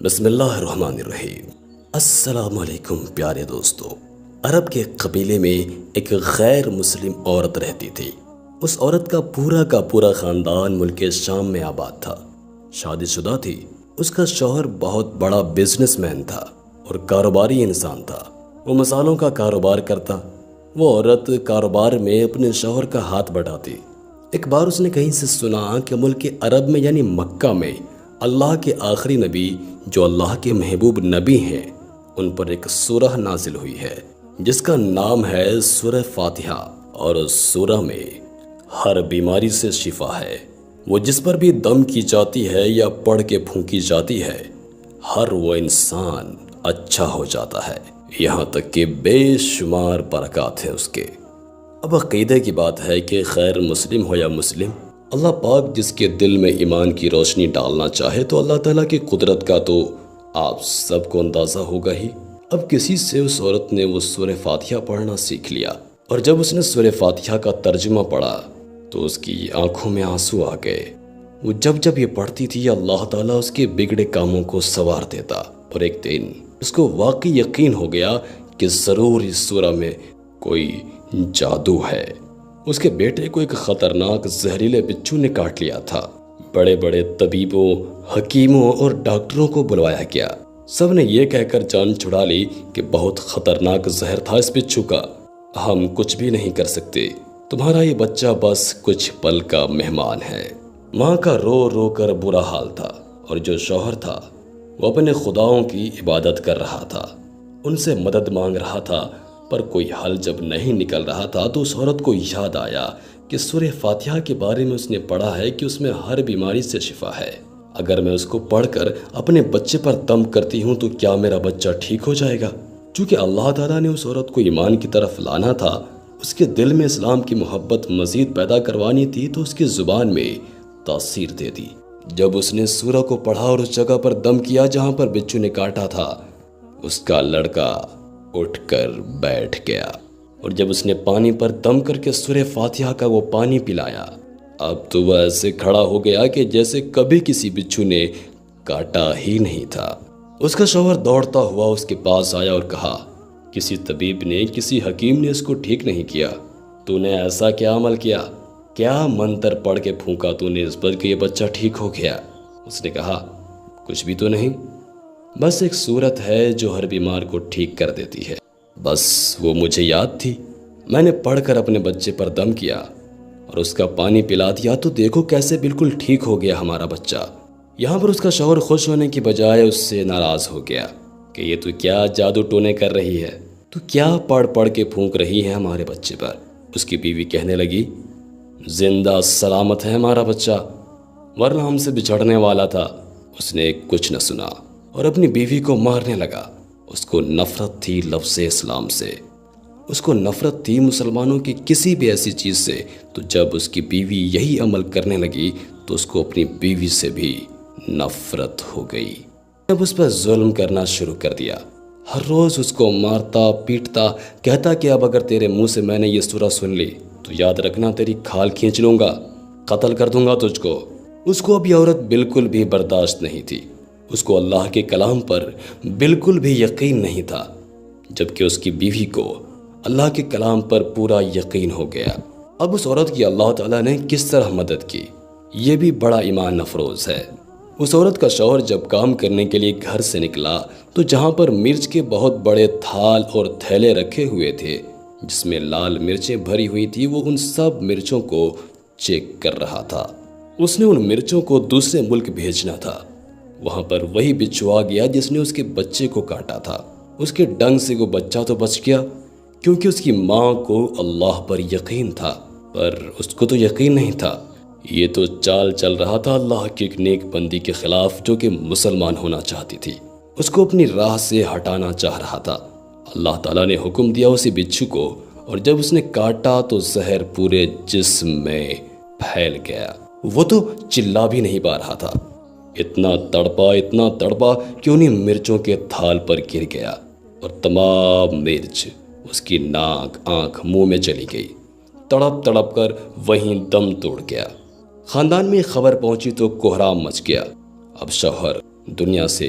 بسم اللہ الرحمن الرحیم۔ السلام علیکم پیارے دوستو۔ عرب کے قبیلے میں ایک غیر مسلم عورت رہتی تھی۔ اس عورت کا پورا خاندان ملک شام میں آباد تھا۔ شادی شدہ تھی۔ اس کا شوہر بہت بڑا بزنس مین تھا اور کاروباری انسان تھا۔ وہ مصالحوں کا کاروبار کرتا۔ وہ عورت کاروبار میں اپنے شوہر کا ہاتھ بٹاتی۔ ایک بار اس نے کہیں سے سنا کہ ملک عرب میں یعنی مکہ میں اللہ کے آخری نبی جو اللہ کے محبوب نبی ہیں ان پر ایک سورہ نازل ہوئی ہے جس کا نام ہے سورہ فاتحہ، اور اس سورہ میں ہر بیماری سے شفا ہے۔ وہ جس پر بھی دم کی جاتی ہے یا پڑھ کے پھونکی جاتی ہے ہر وہ انسان اچھا ہو جاتا ہے، یہاں تک کہ بے شمار برکات ہیں اس کے۔ اب عقیدے کی بات ہے کہ خیر مسلم ہو یا مسلم، اللہ پاک جس کے دل میں ایمان کی روشنی ڈالنا چاہے تو اللہ تعالیٰ کی قدرت کا تو آپ سب کو اندازہ ہوگا ہی۔ اب کسی سے اس عورت نے وہ سورہ فاتحہ پڑھنا سیکھ لیا، اور جب اس نے سورہ فاتحہ کا ترجمہ پڑھا تو اس کی آنکھوں میں آنسو آ گئے۔ وہ جب یہ پڑھتی تھی اللہ تعالیٰ اس کے بگڑے کاموں کو سنوار دیتا، اور ایک دن اس کو واقعی یقین ہو گیا کہ ضرور اس سورہ میں کوئی جادو ہے۔ اس کے بیٹے کو ایک خطرناک زہریلے بچھو نے کاٹ لیا تھا۔ بڑے بڑے طبیبوں، حکیموں اور ڈاکٹروں کو بلوایا گیا۔ سب نے یہ کہہ کر جان چھڑا لی کہ بہت خطرناک زہر تھا اس بچھو کا، ہم کچھ بھی نہیں کر سکتے، تمہارا یہ بچہ بس کچھ پل کا مہمان ہے۔ ماں کا رو رو کر برا حال تھا، اور جو شوہر تھا وہ اپنے خداؤں کی عبادت کر رہا تھا، ان سے مدد مانگ رہا تھا، پر کوئی حل جب نہیں نکل رہا تھا تو اس عورت کو یاد آیا کہ سورہ فاتحہ کے بارے میں اس نے پڑھا ہے کہ اس میں ہر بیماری سے شفا ہے۔ اگر میں اس کو پڑھ کر اپنے بچے پر دم کرتی ہوں تو کیا میرا بچہ ٹھیک ہو جائے گا؟ چونکہ اللہ تعالیٰ نے اس عورت کو ایمان کی طرف لانا تھا، اس کے دل میں اسلام کی محبت مزید پیدا کروانی تھی، تو اس کی زبان میں تاثیر دے دی۔ جب اس نے سورہ کو پڑھا اور اس جگہ پر دم کیا جہاں پر بچھو نے کاٹا تھا، اس کا لڑکا اٹھ کر بیٹھ گیا، اور جب اس نے پانی پر دم کر کے سورہ فاتحہ کا وہ پانی پلایا، اب تو وہ ایسے کھڑا ہو گیا کہ جیسے کبھی کسی بچھو نے کاٹا ہی نہیں تھا۔ اس کا شوہر دوڑتا ہوا اس کے پاس آیا اور کہا، کسی طبیب نے، کسی حکیم نے اس کو ٹھیک نہیں کیا، تو نے ایسا کیا عمل کیا؟ کیا منتر پڑھ کے پھونکا تو نے اس پر کہ یہ بچہ ٹھیک ہو گیا؟ اس نے کہا، کچھ بھی تو نہیں، بس ایک صورت ہے جو ہر بیمار کو ٹھیک کر دیتی ہے، بس وہ مجھے یاد تھی، میں نے پڑھ کر اپنے بچے پر دم کیا اور اس کا پانی پلا دیا، تو دیکھو کیسے بالکل ٹھیک ہو گیا ہمارا بچہ۔ یہاں پر اس کا شوہر خوش ہونے کی بجائے اس سے ناراض ہو گیا کہ یہ تو کیا جادو ٹونے کر رہی ہے، تو کیا پڑھ کے پھونک رہی ہے ہمارے بچے پر۔ اس کی بیوی کہنے لگی، زندہ سلامت ہے ہمارا بچہ، ورنہ ہم سے بچھڑنے والا تھا۔ اس نے کچھ نہ سنا اور اپنی بیوی کو مارنے لگا۔ اس کو نفرت تھی لفظ اسلام سے، اس کو نفرت تھی مسلمانوں کی کسی بھی ایسی چیز سے، تو جب اس کی بیوی یہی عمل کرنے لگی تو اس کو اپنی بیوی سے بھی نفرت ہو گئی۔ جب اس پر ظلم کرنا شروع کر دیا، ہر روز اس کو مارتا پیٹتا، کہتا کہ اب اگر تیرے منہ سے میں نے یہ سورہ سن لی تو یاد رکھنا تیری کھال کھینچ لوں گا، قتل کر دوں گا تجھ کو۔ اس کو اب یہ عورت بالکل بھی برداشت نہیں تھی، اس کو اللہ کے کلام پر بالکل بھی یقین نہیں تھا، جبکہ اس کی بیوی کو اللہ کے کلام پر پورا یقین ہو گیا۔ اب اس عورت کی اللہ تعالیٰ نے کس طرح مدد کی، یہ بھی بڑا ایمان افروز ہے۔ اس عورت کا شوہر جب کام کرنے کے لیے گھر سے نکلا تو جہاں پر مرچ کے بہت بڑے تھال اور تھیلے رکھے ہوئے تھے جس میں لال مرچیں بھری ہوئی تھی، وہ ان سب مرچوں کو چیک کر رہا تھا۔ اس نے ان مرچوں کو دوسرے ملک بھیجنا تھا۔ وہاں پر وہی بچھو آ گیا جس نے اس کے بچے کو کاٹا تھا۔ اس کے ڈنگ سے وہ بچہ تو بچ گیا کیونکہ اس کی ماں کو اللہ پر یقین تھا، پر اس کو تو یقین نہیں تھا۔ یہ تو چال چل رہا تھا اللہ کی ایک نیک بندی کے خلاف جو کہ مسلمان ہونا چاہتی تھی، اس کو اپنی راہ سے ہٹانا چاہ رہا تھا۔ اللہ تعالیٰ نے حکم دیا اسی بچھو کو، اور جب اس نے کاٹا تو زہر پورے جسم میں پھیل گیا۔ وہ تو چلا بھی نہیں پا رہا تھا، اتنا تڑپا کہ انہیں مرچوں کے تھال پر گر گیا، اور تمام مرچ اس کی ناک، آنکھ، منہ میں چلی گئی۔ تڑپ کر وہیں دم توڑ گیا۔ خاندان میں خبر پہنچی تو کوہرام مچ گیا۔ اب شوہر دنیا سے